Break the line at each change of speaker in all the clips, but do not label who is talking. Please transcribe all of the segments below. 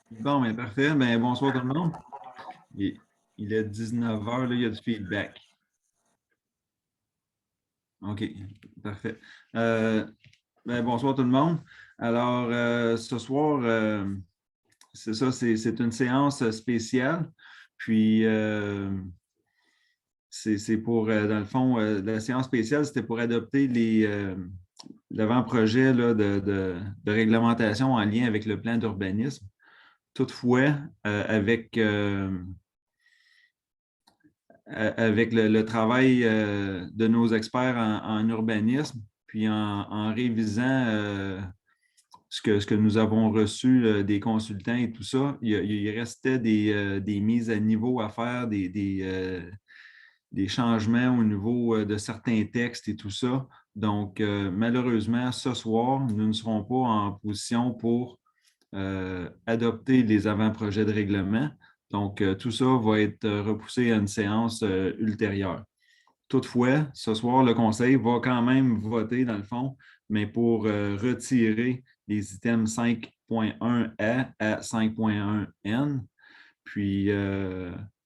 Bon, mais parfait. Ben, bonsoir tout le monde. Il, il est 19 heures, là, il y a du feedback. OK, parfait. Euh, bonsoir tout le monde. Alors, ce soir, c'est ça, c'est une séance spéciale. Puis, c'est pour, dans le fond, la séance spéciale, c'était pour adopter l'avant-projet là, de réglementation en lien avec le plan d'urbanisme. Toutefois, avec le travail de nos experts en urbanisme, puis en révisant ce que nous avons reçu des consultants et tout ça, il restait des mises à niveau à faire, des changements au niveau de certains textes et tout ça. Donc, malheureusement, ce soir, nous ne serons pas en position pour adopter les avant-projets de règlement. Donc, tout ça va être repoussé à une séance ultérieure. Toutefois, ce soir, le Conseil va quand même voter, dans le fond, mais pour retirer les items 5.1A à 5.1N. Puis,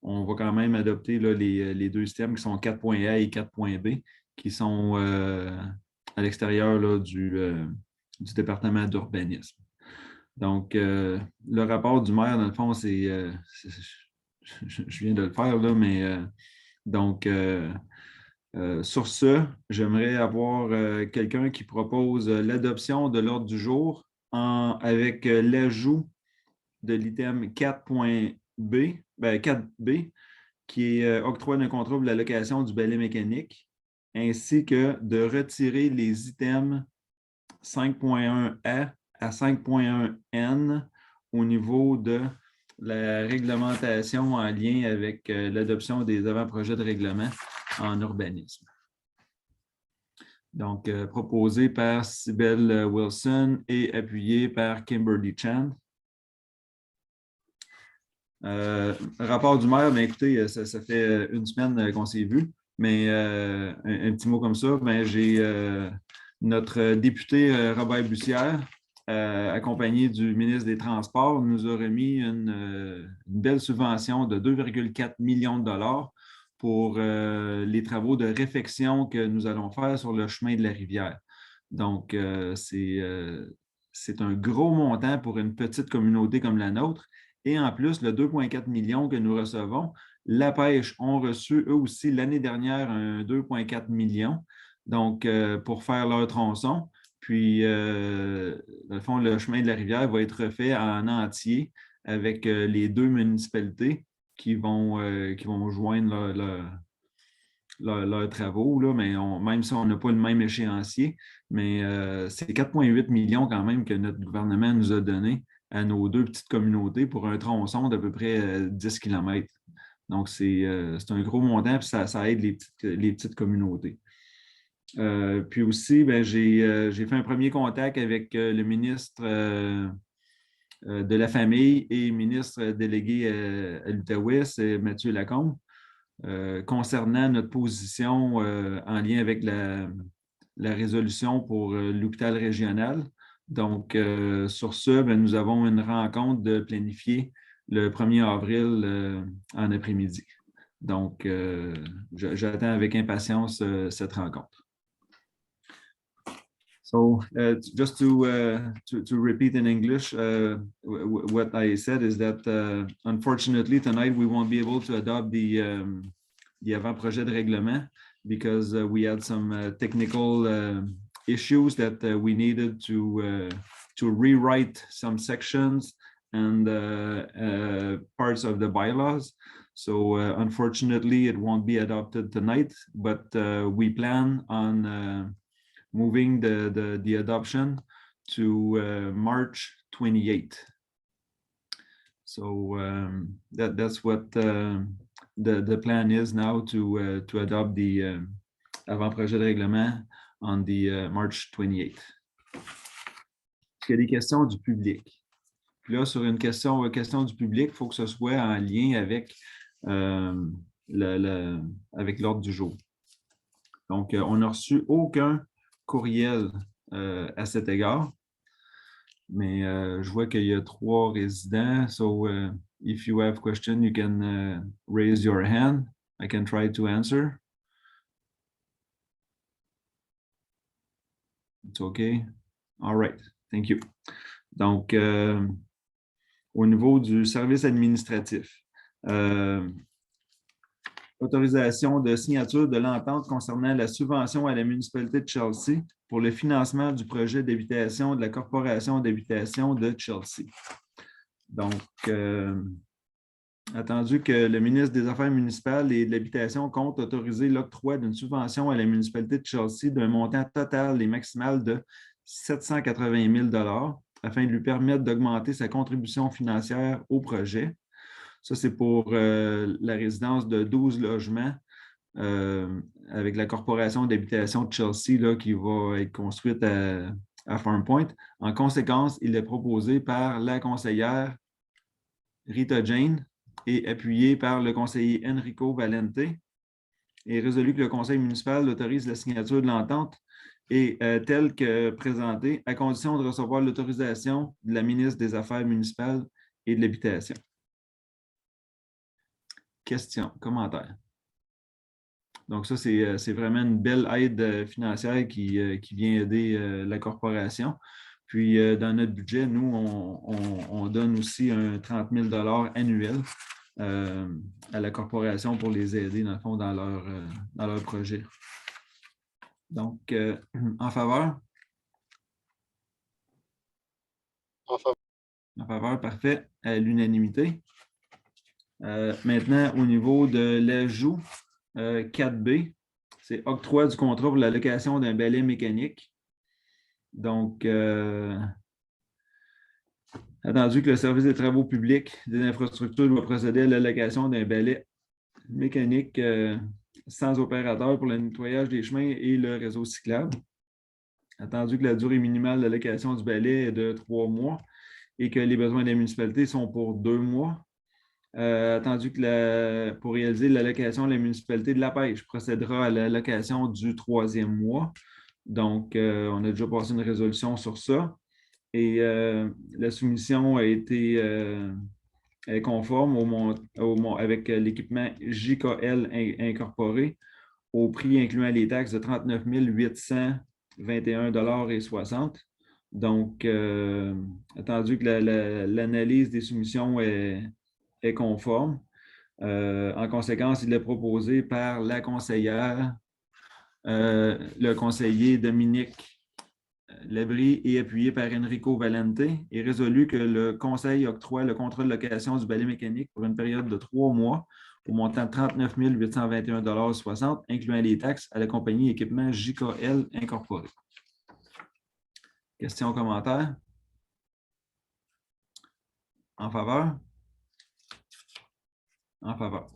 on va quand même adopter là, les deux systèmes qui sont 4.A et 4.B, qui sont à l'extérieur là, du département d'urbanisme. Donc, le rapport du maire, dans le fond, je viens de le faire, là, mais donc, sur ce, j'aimerais avoir quelqu'un qui propose l'adoption de l'ordre du jour avec l'ajout de l'item 4.B, 4B, qui est octroi d'un contrat pour la location du balai mécanique, ainsi que de retirer les items 5.1A à 5.1N au niveau de la réglementation en lien avec l'adoption des avant-projets de règlement en urbanisme. Donc, proposé par Cybelle Wilson et appuyé par Kimberly Chan. Rapport du maire, bien, écoutez, ça fait une semaine qu'on s'est vu, mais un petit mot comme ça, ben, j'ai notre député Robert Bussière, accompagné du ministre des Transports, nous a remis une belle subvention de 2,4 millions de dollars pour les travaux de réfection que nous allons faire sur le chemin de la rivière. Donc, c'est un gros montant pour une petite communauté comme la nôtre. Et en plus, le 2,4 millions que nous recevons, la pêche ont reçu eux aussi l'année dernière un 2,4 millions, donc pour faire leur tronçon. Puis, dans le fond, le chemin de la rivière va être refait en entier avec les deux municipalités qui vont joindre leurs travaux, là, mais même si on n'a pas le même échéancier, mais c'est 4,8 millions quand même que notre gouvernement nous a donné à nos deux petites communautés pour un tronçon d'à peu près 10 km. Donc, c'est un gros montant, puis ça aide les petites communautés. Puis aussi, ben, j'ai fait un premier contact avec le ministre de la Famille et ministre délégué à l'Outaouais, c'est Mathieu Lacombe, concernant notre position en lien avec la résolution pour l'hôpital régional. Donc, sur ce, ben, nous avons une rencontre de planifier le 1er avril en après-midi. Donc, j'attends avec impatience cette rencontre. So, just to repeat in English, what I said is that unfortunately tonight we won't be able to adopt the avant-projet de règlement because we had some technical issues that we needed to rewrite some sections and parts of the bylaws. So unfortunately, it won't be adopted tonight, but we plan on moving the adoption to March 28th. So that's what the plan is now to adopt the avant-projet de règlement on the March 28th. Est-ce qu'il y a des questions du public? Puis là, sur une question du public, il faut que ce soit en lien avec, avec l'ordre du jour. Donc, on n'a reçu aucun courriel à cet égard. Mais je vois qu'il y a 3 résidents. So, if you have question, you can raise your hand. I can try to answer. It's okay. All right. Thank you. Donc, au niveau du service administratif, autorisation de signature de l'entente concernant la subvention à la municipalité de Chelsea pour le financement du projet d'habitation de la Corporation d'habitation de Chelsea. Donc, attendu que le ministre des Affaires municipales et de l'Habitation compte autoriser l'octroi d'une subvention à la municipalité de Chelsea d'un montant total et maximal de 780 000 afin de lui permettre d'augmenter sa contribution financière au projet. Ça, c'est pour la résidence de 12 logements avec la Corporation d'habitation de Chelsea là, qui va être construite à Farm Point. En conséquence, il est proposé par la conseillère Rita Jane et appuyé par le conseiller Enrico Valente et résolu que le conseil municipal autorise la signature de l'entente et telle que présentée, à condition de recevoir l'autorisation de la ministre des Affaires municipales et de l'Habitation. Questions, commentaires? Donc, ça, c'est vraiment une belle aide financière qui vient aider la corporation. Puis, dans notre budget, nous, on donne aussi un 30 000 annuel à la corporation pour les aider, dans le fond, dans leur projet. Donc, en faveur?
En faveur.
En faveur, parfait, à l'unanimité. Maintenant, au niveau de l'ajout 4B, c'est octroi du contrat pour la location d'un balai mécanique. Donc, attendu que le service des travaux publics des infrastructures doit procéder à la location d'un balai mécanique sans opérateur pour le nettoyage des chemins et le réseau cyclable. Attendu que la durée minimale de location du balai est de 3 mois et que les besoins des municipalités sont pour 2 mois. Attendu que pour réaliser la location, la municipalité de La Pêche procédera à la location du 3e mois. Donc, on a déjà passé une résolution sur ça. Et la soumission a été conforme avec l'équipement JKL incorporé au prix incluant les taxes de 39 821,60 $. Donc, attendu que l'analyse des soumissions est conforme, en conséquence, il est proposé par la conseillère, le conseiller Dominique Labrie et appuyé par Enrico Valente et résolu que le Conseil octroie le contrat de location du balai mécanique pour une période de 3 mois au montant de 39 821,60 $, incluant les taxes à la compagnie équipement JKL incorporé. Questions, commentaires? En faveur? En faveur.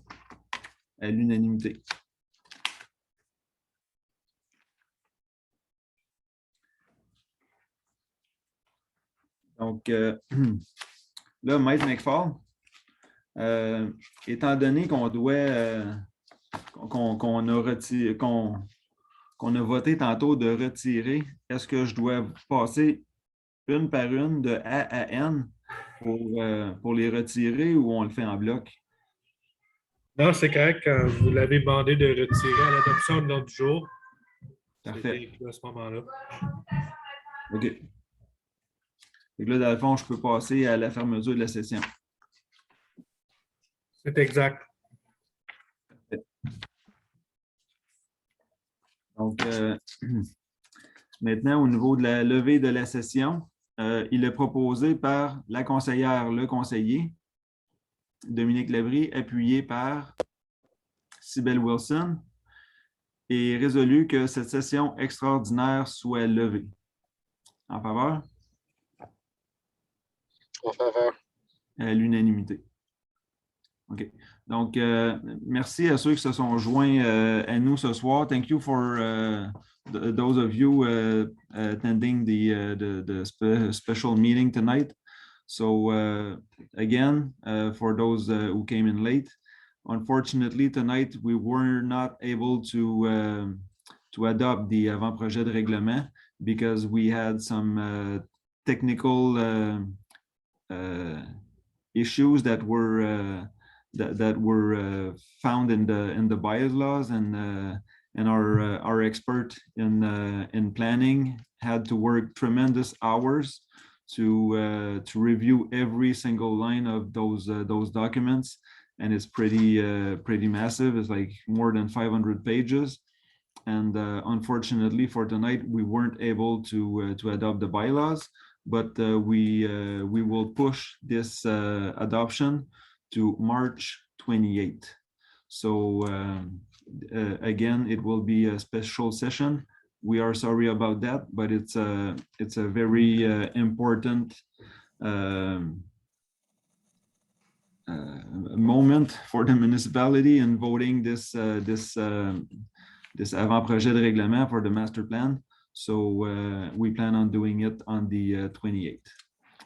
À l'unanimité. Donc, là, Maître McFall, étant donné qu'on doit, qu'on a voté tantôt de retirer, est-ce que je dois passer une par une de A à N pour les retirer ou on le fait en bloc?
Non, c'est correct quand vous l'avez demandé de retirer à l'adoption de l'ordre du jour.
Parfait.
À ce moment-là.
OK. Donc là, dans le fond, je peux passer à la fermeture de la session.
C'est exact.
Donc, maintenant, au niveau de la levée de la session, il est proposé par la conseillère, le conseiller, Dominique Labrie, appuyé par Cybelle Wilson, et résolu que cette session extraordinaire soit levée. En faveur?
En faveur.
À l'unanimité. OK. Donc, merci à ceux qui se sont joints à nous ce soir. Thank you for those of you attending the special meeting tonight. So, again, for those who came in late, unfortunately, tonight, we were not able to adopt the avant-projet de règlement because we had some technical issues that were found in the bylaws, and our expert in planning had to work tremendous hours to review every single line of those documents, and it's pretty massive. It's like more than 500 pages. And unfortunately for tonight, we weren't able to adopt the bylaws, but we will push this adoption to March 28th. So again, it will be a special session. We are sorry about that, but it's a very important moment for the municipality in voting this avant-projet de règlement for the master plan. So we plan on doing it on the 28th.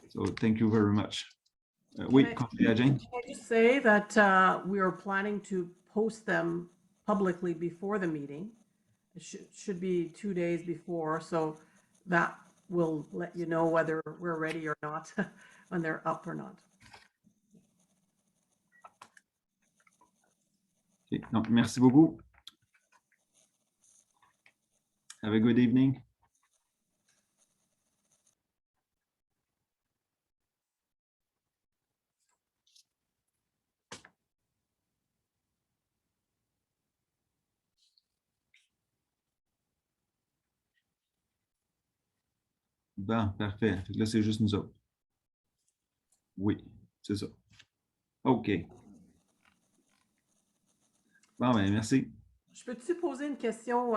So thank you very much. Oui, Jane.
Can I just say that we are planning to post them publicly before the meeting? It should be 2 days before, so that will let you know whether we're ready or not, when they're up or not.
Okay. No, merci beaucoup. Have a good evening. Bon, parfait. Là, c'est juste nous autres. Oui, c'est ça. OK. Bon, ben, merci.
Je peux-tu poser une question